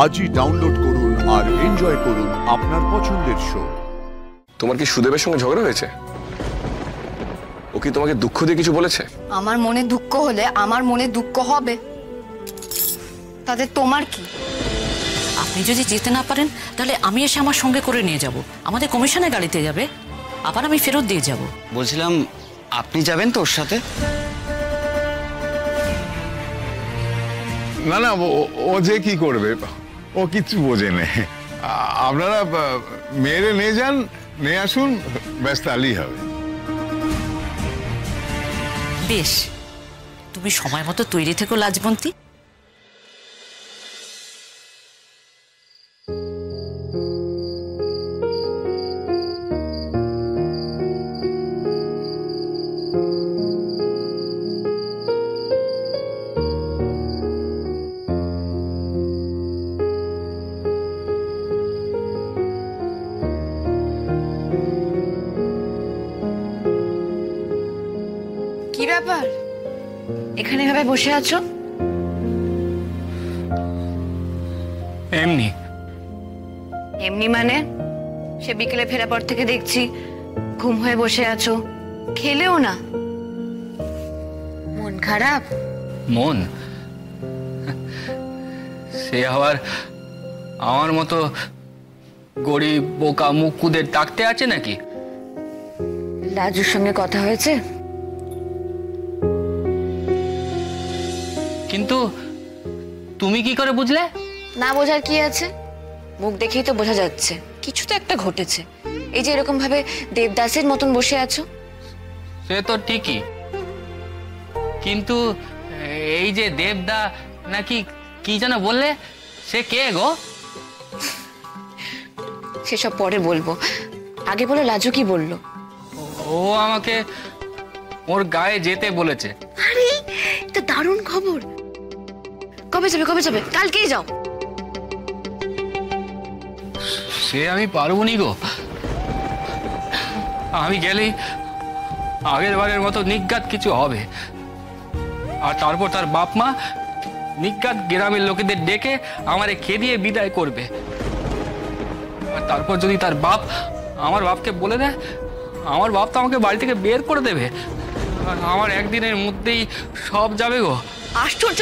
আজই ডাউনলোড করুন আর এনজয় করুন আপনার পছন্দের শো। তোমার কি সুদেবের সঙ্গে ঝগড়া হয়েছে? ও কি তোমাকে দুঃখ দিয়ে কিছু বলেছে? আমার মনে দুঃখ হলে আমার মনে দুঃখ হবে, তাতে তোমার কি? আপনি যদি যেতে না পারেন তাহলে আমি এসে আমার সঙ্গে করে নিয়ে যাব। আমাদের কমিশনের গাড়িতে যাবে, আবার আমি ফেরত দিয়ে যাব। বলছিলাম আপনি যাবেন তো ওর সাথে? না না, ও যে কি করবে, ও কিচ্ছু বোঝে না। আপনারা মেয়েরে নিয়ে যান, নিয়ে আসুন, ব্যাস তাহলেই হবে। বেশ, তুমি সময় মতো তৈরি থেকো লাজবন্তী। কি ব্যাপার, এখানে ভাবে বসে আছো? এমনি। এমনি মানে? সে বিকেলে ফেরার পর থেকে দেখছি ঘুম হয়ে বসে আছো, খেলেও না। মন খারাপ? মন? সে আবার আমার মতো গরিব বোকা মুকুদের ডাকতে আছে নাকি? লাজুর সঙ্গে কথা হয়েছে? কিন্তু তুমি কি করে বুঝলে? না বোঝার কি আছে, মুখ দেখেই তো বোঝা যাচ্ছে কিছু তো একটা ঘটেছে। এই যে এরকম ভাবে দেবদাসের মতন বসে আছো। সে তো ঠিকই, কিন্তু এই যে দেবদা নাকি কি যেন বললে, সে কে গো? সেসব পরে বলবো, আগে বলো লাজু কি বললো? ও আমাকে ওর গায়ে যেতে বলেছে। আরে এটা দারুণ খবর। কবে যাবে? কবে যাবে? কালকেই যাও। সে আমি পারবো নি গো। আমি গেলেই আগের বারের মতো নিজ্ঞাত কিছু হবে, আর তারপর তার বাপ মা নিজ্ঞাত গ্রামের লোকেদের ডেকে আমারে খেদিয়ে বিদায় করবে। আর তারপর যদি তার বাপ আমার বাপকে বলে দেয়, আমার বাপ তো আমাকে বাড়ি থেকে বের করে দেবে। আর আমার একদিনের মধ্যেই সব যাবে গো। আশ্চর্য,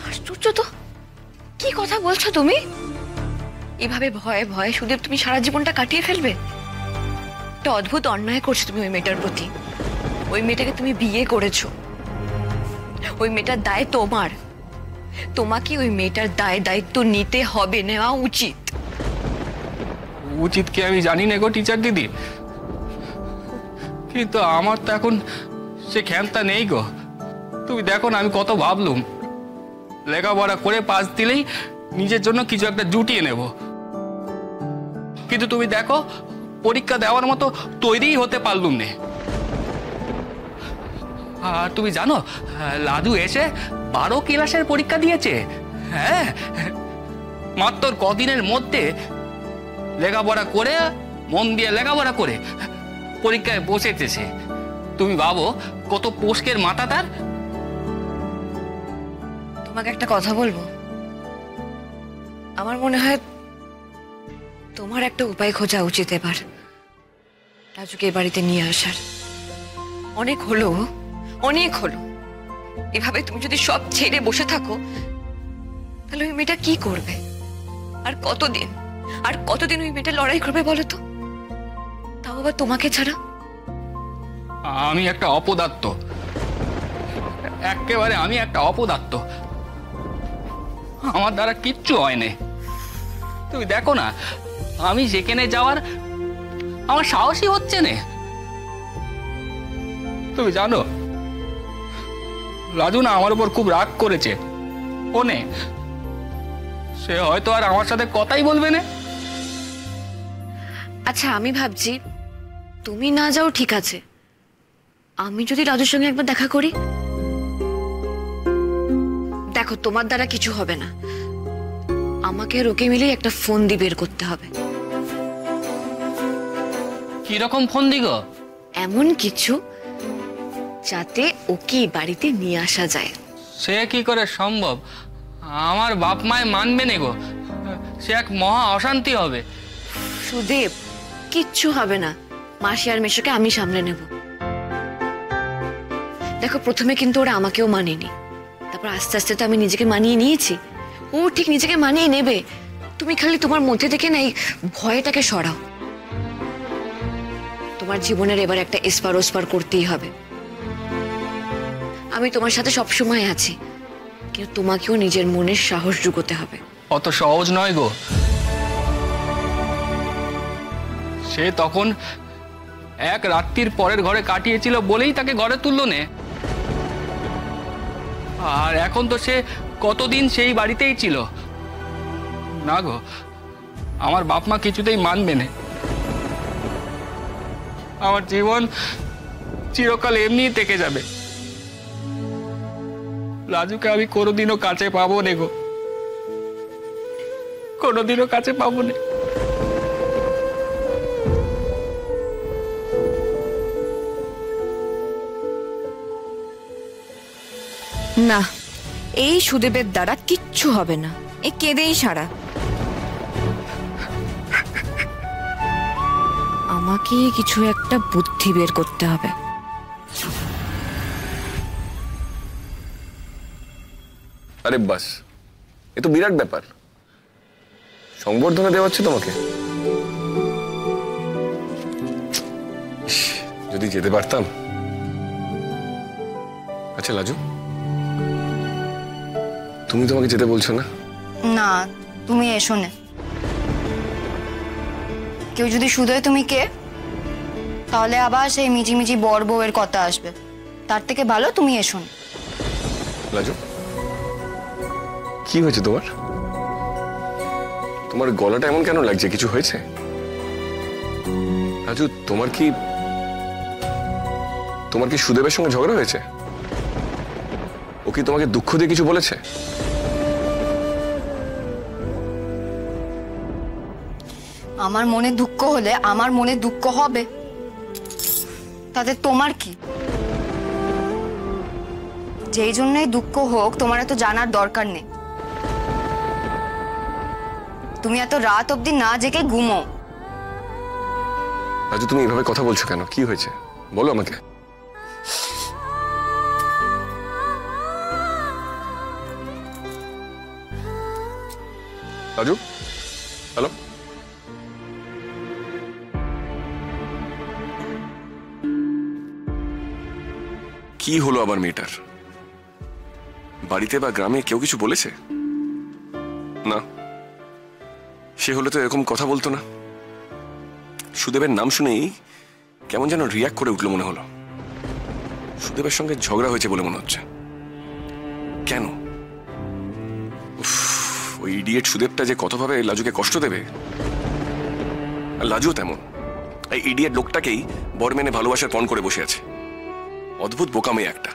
আশ্চর্য তো। কি কথা বলছো তুমি? এভাবে ভয়ে ভয়ে সুদেব তুমি সারা জীবনটা কাটিয়ে ফেলবে? একটা অদ্ভুত অন্যায় করছো তুমি ওই মেয়েটার প্রতি। ওই মেয়েটাকে তুমি বিয়ে করেছো, ওই মেয়েটার দায় তোমার। তোমাকে ওই মেয়েটার দায় দায়িত্ব নিতে হবে, নেওয়া উচিত। উচিত কি আমি জানি না গো টিচার দিদি, কিন্তু আমার তো এখন সে ক্ষমতা নেই গো। তুমি দেখো না আমি কত ভাবলুম, লেখাপড়া করে পাস দিলেই নিজের জন্য কিছু একটা জুটিয়ে নেব, কিন্তু তুমি দেখো পরীক্ষা দেওয়ার মতো তৈরিই হতে পারলুম না। আর তুমি জানো লাদু এসে 12 ক্লাসের পরীক্ষা দিয়েছে। হ্যাঁ, মাত্র কদিনের মধ্যে লেখাপড়া করে, মন দিয়ে লেখাপড়া করে পরীক্ষায় বসেছে। তুমি ভাবো কত পোস্কের মাথা তার। তোমাকে একটা কথা বলবো, আমার মনে হয় তোমার একটা উপায় খোঁজা উচিত এবার রাজুকে এই বাড়িতে নিয়ে আসার। অনেক হলো, অনেক হলো। এভাবে তুমি যদি সব ছেড়ে বসে থাকো তাহলে ওই মেয়েটা কি করবে? আর কতদিন, আর কতদিন ওই মেয়েটা লড়াই করবে বলো তো? তাও আবার তোমাকে ছাড়া। আমি একটা অপদার্থ, একেবারে আমি একটা অপদার্থ। আমার দ্বারা কিচ্ছু হয়নি। তুমি দেখো না আমি যেখানে যাওয়ার আমার সাহসই হচ্ছে না। তুমি জানো রাজু না আমার উপর খুব রাগ করেছে। ওনে সে হয়তো আর আমার সাথে কথাই বলবে না। আচ্ছা আমি ভাবছি তুমি না যাও ঠিক আছে, আমি যদি রাজুর সঙ্গে একবার দেখা করি। দেখো তোমার দ্বারা কিছু হবে না, আমাকে আর ওকে মিলে একটা ফোন দিয়ে বের করতে হবে। কিরকম ফোন দিগো? এমন কিছু যাতে ওকে বাড়িতে নিয়ে আসা যায়। সে কি করে সম্ভব? আমার বাপ মায় মানবে নে গো, সে এক মহা অশান্তি হবে। সুদেব, কিচ্ছু হবে না, মাসি আর মেশোকে আমি সামলে নেব। দেখো, প্রথমে কিন্তু ওরা আমাকেও মানেনি, তারপর আস্তে আস্তে তো আমি নিজেকে মানিয়ে নিয়েছি। ও ঠিক নিজেকে মানিয়ে নেবে। তুমি খালি তোমার মধ্যে থেকে না এই ভয়টাকে সরাও। তোমার জীবনের এবার একটা এসপার ওসপার করতেই হবে। আমি তোমার সাথে সবসময় আছি, কিন্তু তোমাকেও নিজের মনের সাহস জুগোতে হবে। অত সহজ নয় গো। সে তখন এক রাত্রির পরের ঘরে কাটিয়েছিল বলেই তাকে ঘরে তুললো নে। আর এখন তো সে কতদিন সেই বাড়িতেই ছিল না গো। আমার বাপ মা কিছুতেই মানবে না। আমার জীবন চিরকাল এমনি থেকে যাবে। রাজুকে আমি কোনোদিনও কাছে পাবো না গো, কোনোদিনও কাছে পাবো না। না, এই সুদেবের দ্বারা কিচ্ছু হবে না। এ কেঁদেই সারা। আমাকে কিছু একটা বুদ্ধি বের করতে হবে। আরে বাস, এ তো বিরাট ব্যাপার। সংবর্ধনা দেওয়া হচ্ছে তোমাকে। ইস, যদি যেতে পারতাম। আচ্ছা লাজু, তুমি তোমাকে যেতে বলছো না? না, তুমি এসো না। কেউ যদি শুধু তুমি কে, তাহলে আবার সেই মিজিমিজি বর বউয়ের কথা আসবে। তার থেকে ভালো তুমি এসো না। লাজু, কি হয়েছে তোমার? তোমার গলাটা এমন কেন লাগছে? কিছু হয়েছে? রাজু, তোমার কি সুদেবের সঙ্গে ঝগড়া হয়েছে? ও কি তোমাকে দুঃখ দিয়ে কিছু বলেছে? আমার মনে দুঃখ হলে আমার মনে দুঃখ হবে, তাতে তোমার কি? যেই জন্যই দুঃখ হোক তোমার এত জানার দরকার নেই। তুমি এত রাত অবধি না জেগে ঘুমো। রাজু, তুমি এভাবে কথা বলছো কেন? কি হয়েছে বলো আমাকে। রাজু, হ্যালো? কি হলো আবার মেয়েটার? বাড়িতে বা গ্রামে কেউ কিছু বলেছে? না, সে হলে তো এরকম কথা বলতো না। সুদেবের নাম শুনেই কেমন যেন রিয়াক্ট করে উঠলো মনে হলো। সুদেবের সঙ্গে ঝগড়া হয়েছে বলে মনে হচ্ছে। কেন? উফ, ওই ইডিয়েট সুদেবটা যে কতভাবে লাজুকে কষ্ট দেবে। আর লাজুও তেমন। এই ইডিয়েট লোকটাকেই বর মেনে ভালোবাসার পণ করে বসে আছে। অদ্ভুত বোকা মেয়ে একটা।